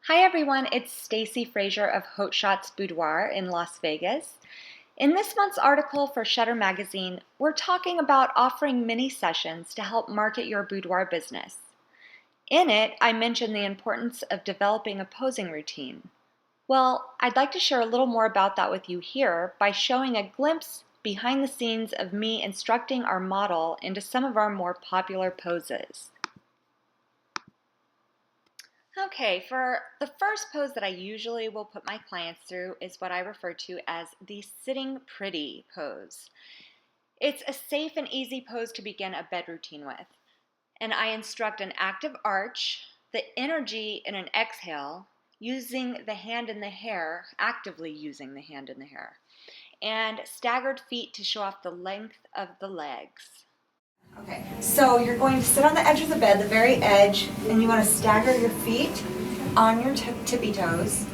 Hi everyone, it's Stacy Frazier of Haute Shots Boudoir in Las Vegas. In this month's article for Shutter Magazine, we're talking about offering mini sessions to help market your boudoir business. In it, I mentioned the importance of developing a posing routine. Well, I'd like to share a little more about that with you here by showing a glimpse behind the scenes of me instructing our model into some of our more popular poses. Okay, for the first pose that I usually will put my clients through is what I refer to as the sitting pretty pose. It's a safe and easy pose to begin a bed routine with. And I instruct an active arch, the energy in an exhale, using the hand in the hair, actively using the hand in the hair, and staggered feet to show off the length of the legs. Okay, so you're going to sit on the edge of the bed, the very edge, and you want to stagger your feet on your tippy toes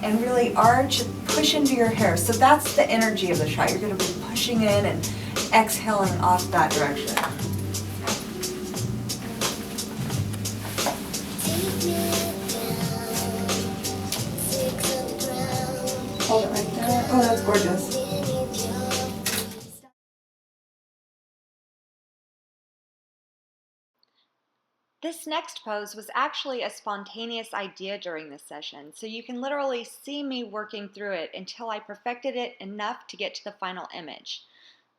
and really arch and push into your hair. So that's the energy of the shot. You're going to be pushing in and exhaling off that direction. Hold it right there. Oh, that's gorgeous. This next pose was actually a spontaneous idea during this session, so you can literally see me working through it until I perfected it enough to get to the final image.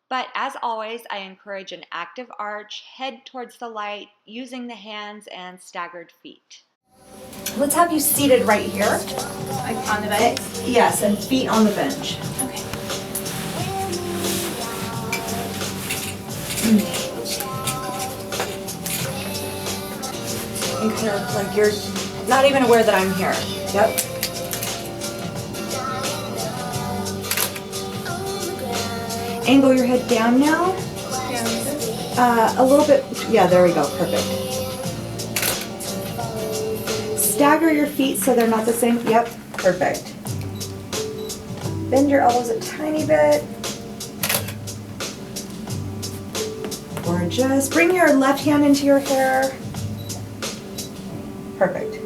But as always, I encourage an active arch, head towards the light, using the hands and staggered feet. Let's have you seated right here. Like on the bench? Yes, and feet on the bench. Okay. And kind of like you're not even aware that I'm here. Yep. Angle your head down now. A little bit. Yeah, there we go. Perfect. Stagger your feet so they're not the same. Yep. Perfect. Bend your elbows a tiny bit. Gorgeous. Bring your left hand into your hair. Perfect.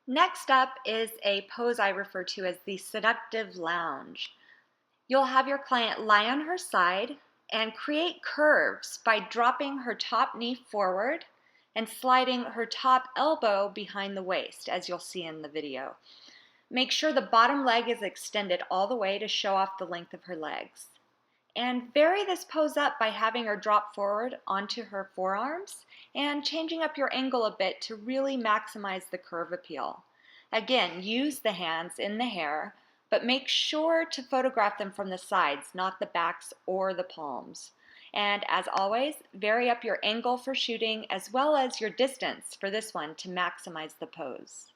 Next up is a pose I refer to as the seductive lounge. You'll have your client lie on her side and create curves by dropping her top knee forward and sliding her top elbow behind the waist, as you'll see in the video. Make sure the bottom leg is extended all the way to show off the length of her legs. And vary this pose up by having her drop forward onto her forearms and changing up your angle a bit to really maximize the curve appeal. Again, use the hands in the hair, but make sure to photograph them from the sides, not the backs or the palms. And as always, vary up your angle for shooting as well as your distance for this one to maximize the pose.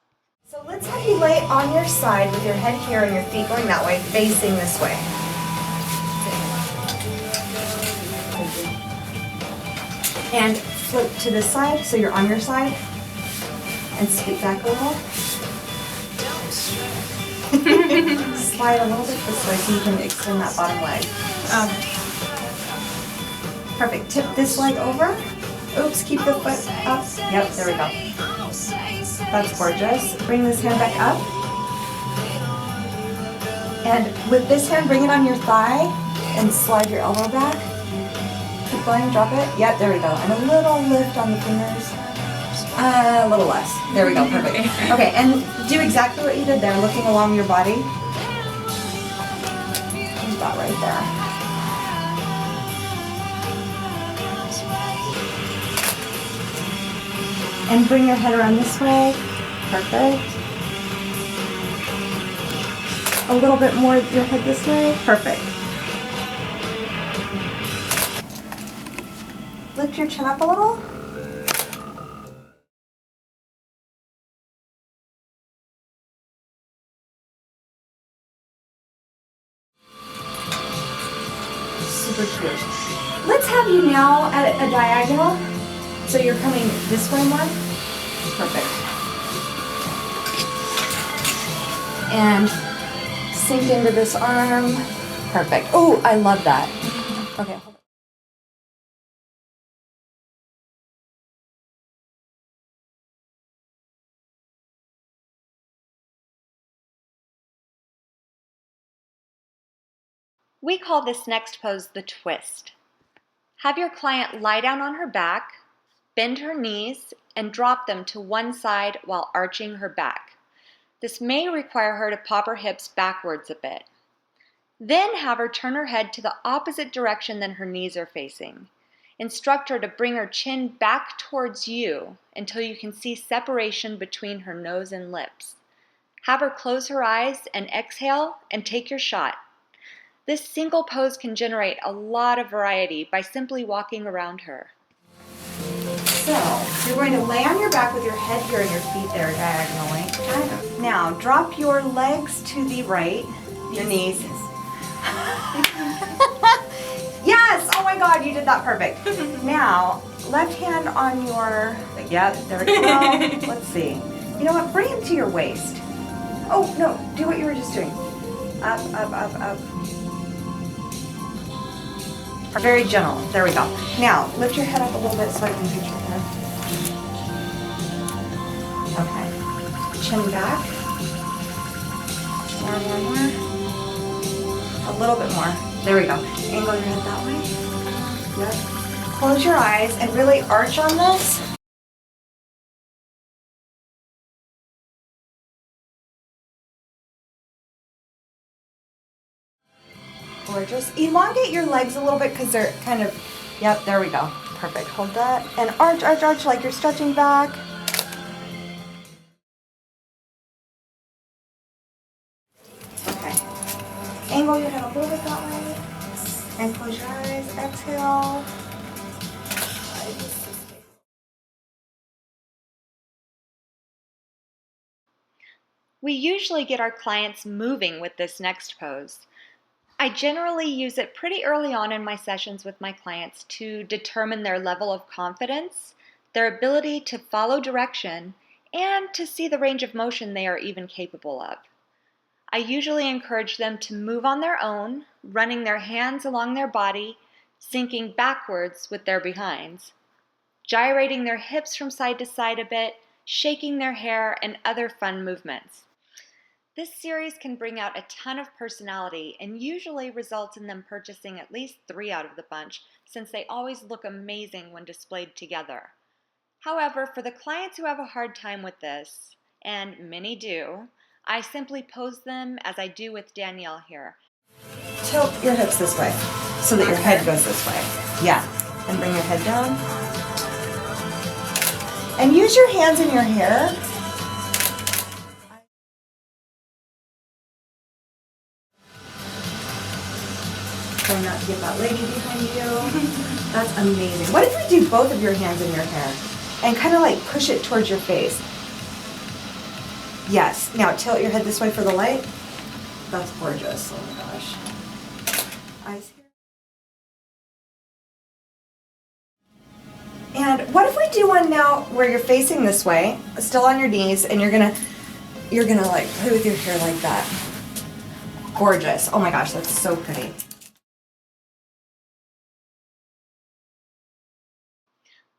So let's have you lay on your side with your head here and your feet going that way, facing this way. And flip to this side, so you're on your side. And scoot back a little. Slide a little bit this way so you can extend that bottom leg. Perfect. Tip this leg over. Oops, keep the foot up. Yep, there we go. That's gorgeous. Bring this hand back up. And with this hand, bring it on your thigh and slide your elbow back. Keep going, drop it. Yep, there we go. And a little lift on the fingers. A little less. There we go, perfect. Okay, and do exactly what you did there, looking along your body. About right there. And bring your head around this way. Perfect. A little bit more your head this way. Perfect. Lift your chin up a little. Super cute. Let's have you now at a diagonal. So you're coming this way more. Perfect. And sink into this arm. Perfect. Oh, I love that. Okay. We call this next pose the twist. Have your client lie down on her back, bend her knees, and drop them to one side while arching her back. This may require her to pop her hips backwards a bit. Then have her turn her head to the opposite direction than her knees are facing. Instruct her to bring her chin back towards you until you can see separation between her nose and lips. Have her close her eyes and exhale and take your shot. This single pose can generate a lot of variety by simply walking around her. So, you're going to lay on your back with your head here and your feet there diagonally. Now, drop your legs to the right, your knees. Yes! Oh my God, you did that perfect. Now, left hand on your, yep, there we go. Let's see. You know what, bring it to your waist. Oh, no, do what you were just doing. Up, up, up, up. Are very gentle. There we go. Now, lift your head up a little bit so I can picture your head. Okay. Chin back. More. A little bit more. There we go. Angle your head that way. Yep. Close your eyes and really arch on this. Gorgeous. Elongate your legs a little bit because they're kind of, yep, there we go. Perfect. Hold that. And arch, arch, arch like you're stretching back. Okay. Angle your head a little bit that way. And close your eyes. Exhale. We usually get our clients moving with this next pose. I generally use it pretty early on in my sessions with my clients to determine their level of confidence, their ability to follow direction, and to see the range of motion they are even capable of. I usually encourage them to move on their own, running their hands along their body, sinking backwards with their behinds, gyrating their hips from side to side a bit, shaking their hair, and other fun movements. This series can bring out a ton of personality and usually results in them purchasing at least 3 out of the bunch, since they always look amazing when displayed together. However, for the clients who have a hard time with this, and many do, I simply pose them as I do with Danielle here. Tilt your hips this way so that your head goes this way. Yeah. And bring your head down. And use your hands in your hair. Try not to get that lady behind you. That's amazing. What if we do both of your hands in your hair and kind of like push it towards your face? Yes. Now tilt your head this way for the light. That's gorgeous. Oh my gosh. Eyes here. And what if we do one now where you're facing this way, still on your knees, and you're gonna like play with your hair like that. Gorgeous. Oh my gosh, that's so pretty.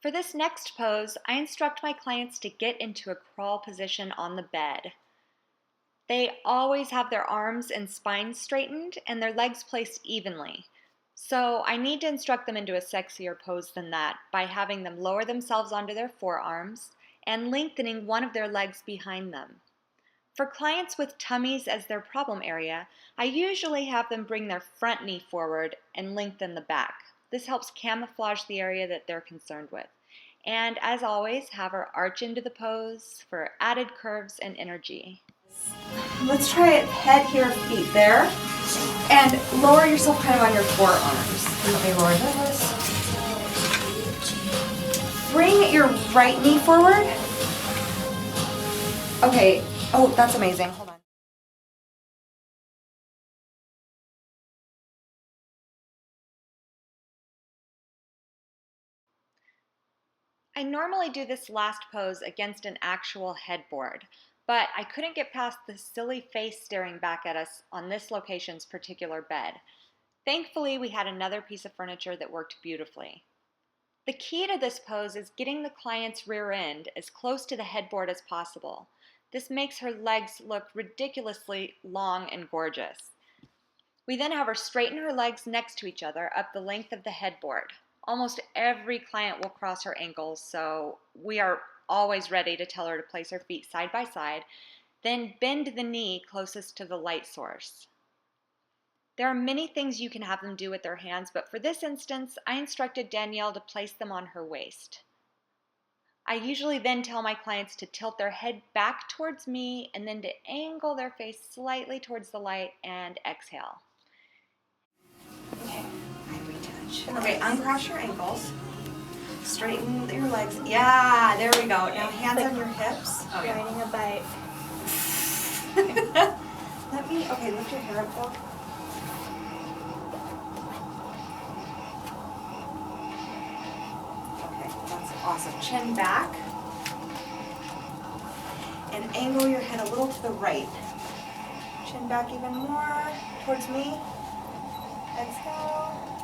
For this next pose, I instruct my clients to get into a crawl position on the bed. They always have their arms and spine straightened and their legs placed evenly. So I need to instruct them into a sexier pose than that by having them lower themselves onto their forearms and lengthening one of their legs behind them. For clients with tummies as their problem area, I usually have them bring their front knee forward and lengthen the back. This helps camouflage the area that they're concerned with. And as always, have her arch into the pose for added curves and energy. Let's try it head here, feet there. And lower yourself kind of on your forearms. Let me lower this. Bring your right knee forward. Okay. Oh, that's amazing. Hold on. I normally do this last pose against an actual headboard, but I couldn't get past the silly face staring back at us on this location's particular bed. Thankfully, we had another piece of furniture that worked beautifully. The key to this pose is getting the client's rear end as close to the headboard as possible. This makes her legs look ridiculously long and gorgeous. We then have her straighten her legs next to each other up the length of the headboard. Almost every client will cross her ankles, so we are always ready to tell her to place her feet side by side, then bend the knee closest to the light source. There are many things you can have them do with their hands, but for this instance, I instructed Danielle to place them on her waist. I usually then tell my clients to tilt their head back towards me and then to angle their face slightly towards the light and exhale. Okay, I retouch. Okay, uncross your ankles. Straighten your legs. Yeah, there we go. Now hands on your hips. Oh, yeah. Riding a bike. Okay, lift your hair up, Phil. Okay, that's awesome. Chin back. And angle your head a little to the right. Chin back even more towards me. Exhale.